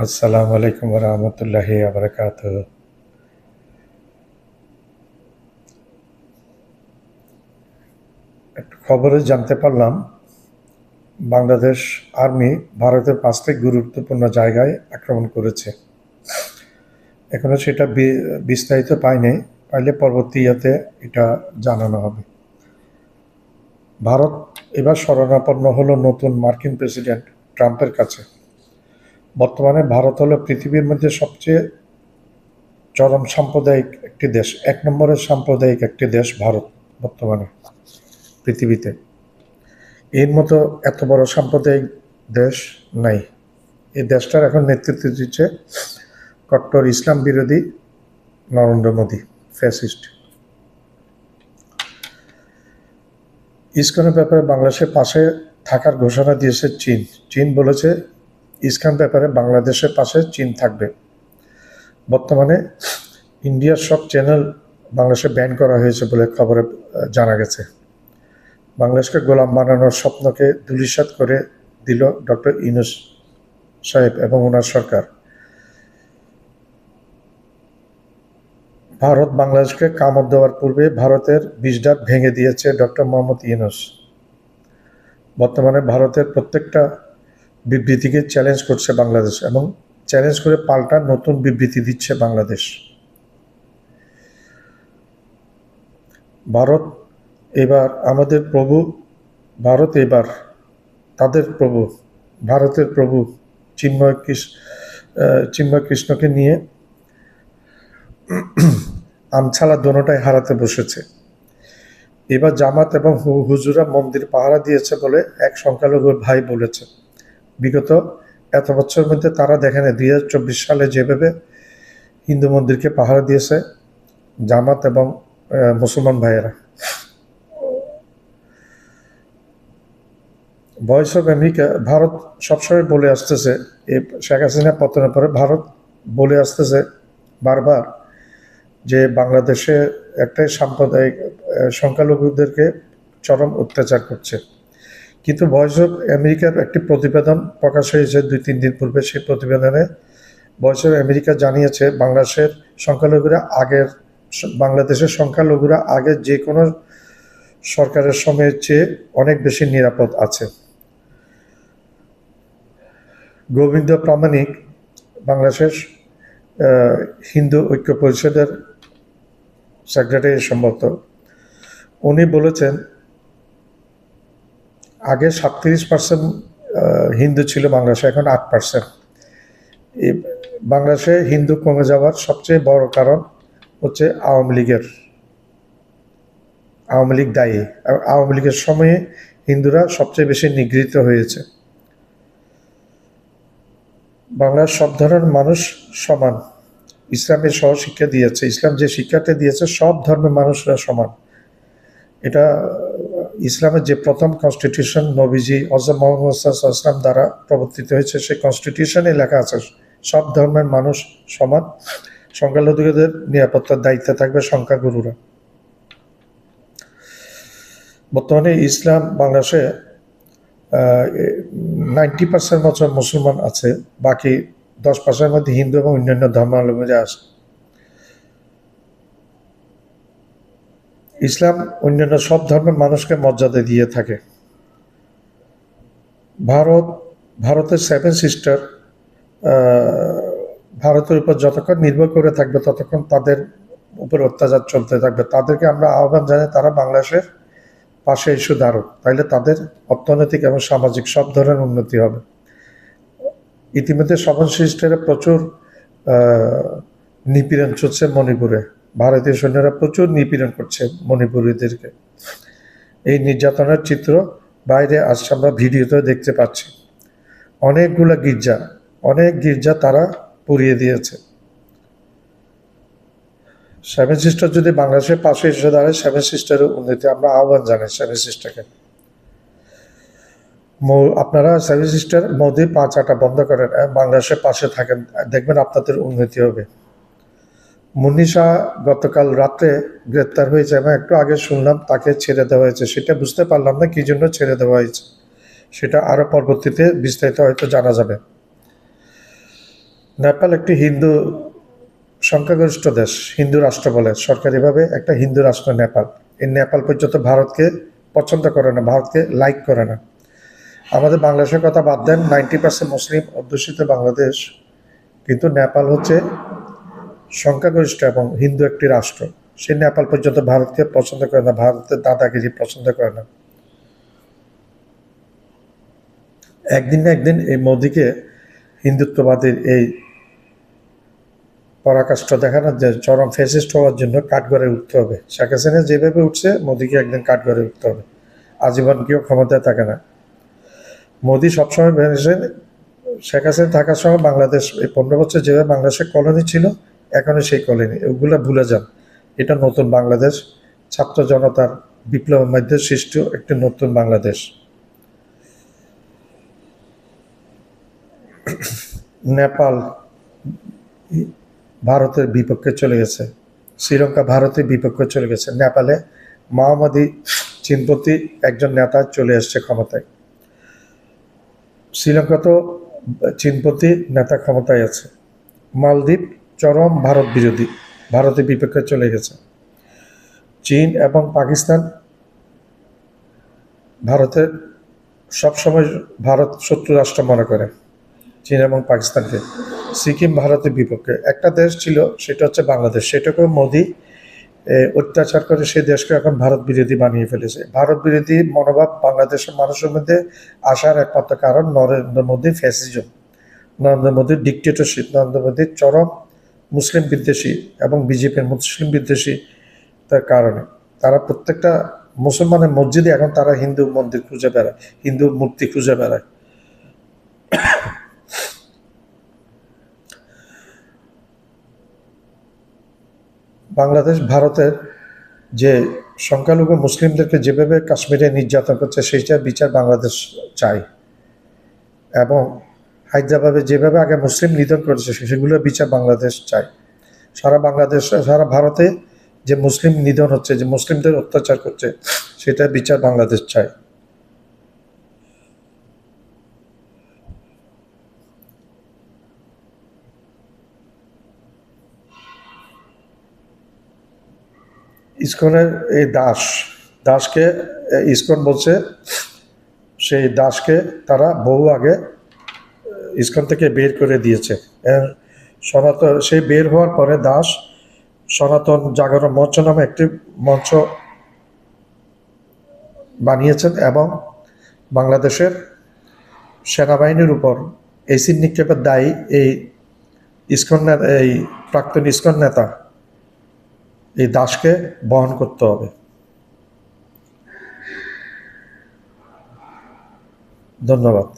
আসসালামু আলাইকুম ওয়া রাহমাতুল্লাহি ওয়া বারাকাতুহু। একটা খবরে জানতে পারলাম, বাংলাদেশ আর্মি ভারতের ৫টি গুরুত্বপূর্ণ জায়গায় আক্রমণ করেছে। এখনো সেটা বিস্তারিত পাই নাই। পাইলে পরবর্তী ইয়াতে এটা জানানো হবে। ভারত এবার শরণাপন্ন হলো নতুন মার্কিন প্রেসিডেন্ট ট্রাম্পের কাছে। বর্তমানে ভারত হলো পৃথিবীর মধ্যে সবচেয়ে চরম সাম্প্রদায়িক একটি দেশ। ১ নম্বরের সাম্প্রদায়িক একটি দেশ ভারত বর্তমানে পৃথিবীতে। এর মতো এত বড় সাম্প্রদায়িক দেশ নাই। এই দেশটার এখন নেতৃত্ব দিচ্ছে কট্টর ইসলাম বিরোধী নরেন্দ্র মোদী, ফ্যাসিস্ট। ইসকনের ব্যাপারে বাংলাদেশের পাশে থাকার ঘোষণা দিয়েছে চীন। চীন বলেছে ইসকন ব্যাপারে বাংলাদেশের পাশে চীন থাকবে। বর্তমানে ইন্ডিয়ার সব চ্যানেল বাংলাদেশে ব্যান করা হয়েছে বলে খবরে জানা গেছে। বাংলাদেশকে গোলাম বানানোর স্বপ্নকে ধূলিসাৎ করে দিল ডক্টর ইউনূস সাহেব এবং ওনার সরকার। ভারত বাংলাদেশকে কামড় দেওয়ার পূর্বে ভারতের বিষদাঁত ভেঙে দিয়েছে ডক্টর মোহাম্মদ ইউনূস। বর্তমানে ভারতের প্রত্যেকটা বিবৃতিকে চ্যালেঞ্জ করছে বাংলাদেশ এবং চ্যালেঞ্জ করে পাল্টা নতুন বিবৃতি দিচ্ছে বাংলাদেশ। ভারত এবার আমাদের প্রভু, ভারত এবার তাদের প্রভু, ভারতের প্রভু চিন্ময় কৃষ্ণকে নিয়ে আমছালা দোনোটাই হারাতে বসেছে। এবার জামাত এবং হুজুরা মন্দির পাহারা দিয়েছে বলে এক সংখ্যালঘুর ভাই বলেছে। বিগত এত বছরের মধ্যে তারা দেখেন 2024 সালে যেভাবে হিন্দু মন্দিরকে পাহারা দিয়েছে জামাত এবং মুসলমান ভাইয়েরা। ভয়েস অফ আমেরিকা ভারত সবসময় বলে আসতেছে, শেখ হাসিনা পতনের পরে ভারত বলে আসতেছে বারবার যে বাংলাদেশে একটাই সাম্প্রদায়িক সংখ্যালঘুদেরকে চরম অত্যাচার করছে। কিন্তু ভয়েস অফ আমেরিকার একটি প্রতিবেদন প্রকাশ হয়েছে 2-3 দিন পূর্বে। সেই প্রতিবেদনে ভয়েস অফ আমেরিকা জানিয়েছে বাংলাদেশের সংখ্যালঘুরা আগের যে কোনো সরকারের সময়ের চেয়ে অনেক বেশি নিরাপদ আছে। গোবিন্দ প্রামাণিক বাংলাদেশের হিন্দু ঐক্য পরিষদের সেক্রেটারি সম্ভবত, উনি বলেছেন আগে 37% হিন্দু ছিল বাংলাদেশে, এখন 8%। বাংলাদেশে হিন্দু কমে যাওয়ার সবচেয়ে বড় কারণ হচ্ছে আওয়ামী লীগ দায়ী। আওয়ামী লীগের সময়ে হিন্দুরা সবচেয়ে বেশি নিগৃহীত হয়েছে। বাংলার সব ধরনের মানুষ সমান, ইসলামের সহশিক্ষা দিয়েছে। ইসলাম যে শিক্ষাটা দিয়েছে সব ধর্মের মানুষরা সমান। এটা ইসলামের যে প্রথম কনস্টিটিউশন নবীজি হযরত মুহাম্মদ সাল্লাল্লাহু আলাইহি ওয়াসাল্লাম দ্বারা প্রবর্তিত হয়েছে, সেই কনস্টিটিউশনে লেখা আছে সব ধর্মের মানুষ সমান, সংখ্যালঘুদের নিরাপত্তার দায়িত্বে থাকবে সংখ্যাগুরুরা। বর্তমানে ইসলাম বাংলাদেশে 90% মতো মুসলমান আছে, বাকি 10% মধ্যে হিন্দু এবং অন্যান্য ধর্মাবলম্বীরা আছে। ইসলাম অন্যান্য সব ধর্মের মানুষকে মর্যাদা দিয়ে থাকে। ভারতের 7 সিস্টার ভারতের উপর যতক্ষণ নির্ভর করে থাকবে ততক্ষণ তাদের উপর অত্যাচার চলতে থাকবে। তাদেরকে আমরা আহ্বান জানাই তারা বাংলাদেশের পাশে এসে দাঁড়াক, তাইলে তাদের অর্থনৈতিক এবং সামাজিক সব ধরনের উন্নতি হবে। ইতিমধ্যে 7 সিস্টারে প্রচুর নিপীড়ন চলছে মণিপুরে। ভারতীয় সৈন্যরা প্রচুর নিপীড়ন করছে মণিপুরীদেরকে। এই নির্যাতনের চিত্র বাইরে আসছে, আমরা ভিডিওতে দেখতে পাচ্ছি। অনেক গির্জা তারা পুড়িয়ে দিয়েছে। 7 সিস্টার যদি বাংলাদেশের পাশে এসে দাঁড়ায়, 7 সিস্টারের উন্নতি আমরা আহ্বান জানাই 7 সিস্টারকে। আপনারা 7 সিস্টার মোদি পা চাটা বন্ধ করেন, বাংলাদেশের পাশে থাকেন, দেখবেন আপনাদের উন্নতি হবে। মুন্নিশা গতকাল রাতে গ্রেপ্তার হয়েছে এবং একটু আগে শুনলাম তাকে ছেড়ে দেওয়া হয়েছে। সেটা বুঝতে পারলাম না কি জন্য ছেড়ে দেওয়া হয়েছে, সেটা আরও পরবর্তীতে বিস্তারিত হয়তো জানা যাবে। নেপাল একটি হিন্দু সংখ্যাগরিষ্ঠ দেশ, হিন্দু রাষ্ট্র বলে সরকারিভাবে একটা হিন্দু রাষ্ট্র নেপাল। এই নেপাল পর্যন্ত ভারতকে পছন্দ করে না, ভারতকে লাইক করে না। আমাদের বাংলাদেশের কথা বাদ দেন, 90% মুসলিম অধ্যুষিত বাংলাদেশ, কিন্তু নেপাল হচ্ছে সংখ্যাগরিষ্ঠ এবং হিন্দু একটি রাষ্ট্র। সে নেপাল পর্যন্ত ভারতকে পছন্দ করে না, ভারতের দাদাগিরি পছন্দ করে না। একদিন না একদিন এই মোদিকে হিন্দুত্ববাদীর এই পরাকাষ্ঠা দেখানোর যে চরম ফ্যাসিস্ট হওয়ার জন্য কাঠগড়ে উঠতে হবে। শেখ হাসিনা যেভাবে উঠছে মোদিকে একদিন কাঠগড়ে উঠতে হবে, আজীবন কেউ ক্ষমতায় থাকে না। মোদি সবসময় ভেবেছেন শেখ হাসিনা থাকার সময় বাংলাদেশ এই 15 বছর যেভাবে বাংলাদেশের কলোনি ছিল, এখনও সেই কলোনি, ওগুলো ভুলে যান। এটা নতুন বাংলাদেশ, ছাত্র জনতার বিপ্লবের মধ্যে সৃষ্ট একটি নতুন বাংলাদেশ। নেপাল ভারতের বিপক্ষে চলে গেছে, শ্রীলঙ্কা ভারতের বিপক্ষে চলে গেছে, নেপালে মাওবাদী চিনপতি একজন নেতা চলে এসছে ক্ষমতায়। শ্রীলঙ্কা তো চীনপন্থী নেতা ক্ষমতায় আছে। মালদ্বীপ চরম ভারত বিরোধী, ভারতের বিপক্ষে চলে গেছে। চীন এবং পাকিস্তান ভারতের সবসময় ভারত শত্রু রাষ্ট্র মনে করে, চীন এবং পাকিস্তানকে। সিকিম ভারতের বিপক্ষে। একটা দেশ ছিল, সেটা হচ্ছে বাংলাদেশ, সেটাকেও মোদি অত্যাচার করে সেই দেশকে এখন ভারত বিরোধী বানিয়ে ফেলেছে। ভারত বিরোধী মনোভাব বাংলাদেশের মানুষের মধ্যে আসার একমাত্র কারণ নরেন্দ্র মোদীর ফ্যাসিজম, নরেন্দ্র মোদীর ডিকটেটরশিপ, নরেন্দ্র মোদীর চরম মুসলিম বিদ্বেষী এবং বিজেপির মুসলিম বিদ্বেষী তার কারণে। তারা প্রত্যেকটা মুসলমানের মসজিদে এখন তারা হিন্দু মন্দির খুঁজে বেড়ায়, হিন্দু মূর্তি খুঁজে বেড়ায়। বাংলাদেশ ভারতের যে সংখ্যালঘু মুসলিমদেরকে যেভাবে কাশ্মীরে নির্যাতন করছে সেইটার বিচার বাংলাদেশ চাই, এবং হায়দ্রাবাদে যেভাবে আগে মুসলিম নিধন করেছে সেগুলোর বিচার বাংলাদেশ চাই। সারা বাংলাদেশ, সারা ভারতে যে মুসলিম নিধন হচ্ছে, যে মুসলিমদের অত্যাচার করছে, সেটার বিচার বাংলাদেশ চাই। ইসকনের এই দাসকে ইসকন বলছে, সেই দাসকে তারা বহু আগে ইসকন থেকে বের করে দিয়েছে। সনাতন সেই বের হওয়ার পরে দাস সনাতন জাগরণ মঞ্চ নামে একটি মঞ্চ বানিয়েছেন এবং বাংলাদেশের সেনাবাহিনীর উপর এসিড নিক্ষেপের দায়ী এই এই প্রাক্তন ইসকন নেতা এই দাসকে বহন করতে হবে। ধন্যবাদ।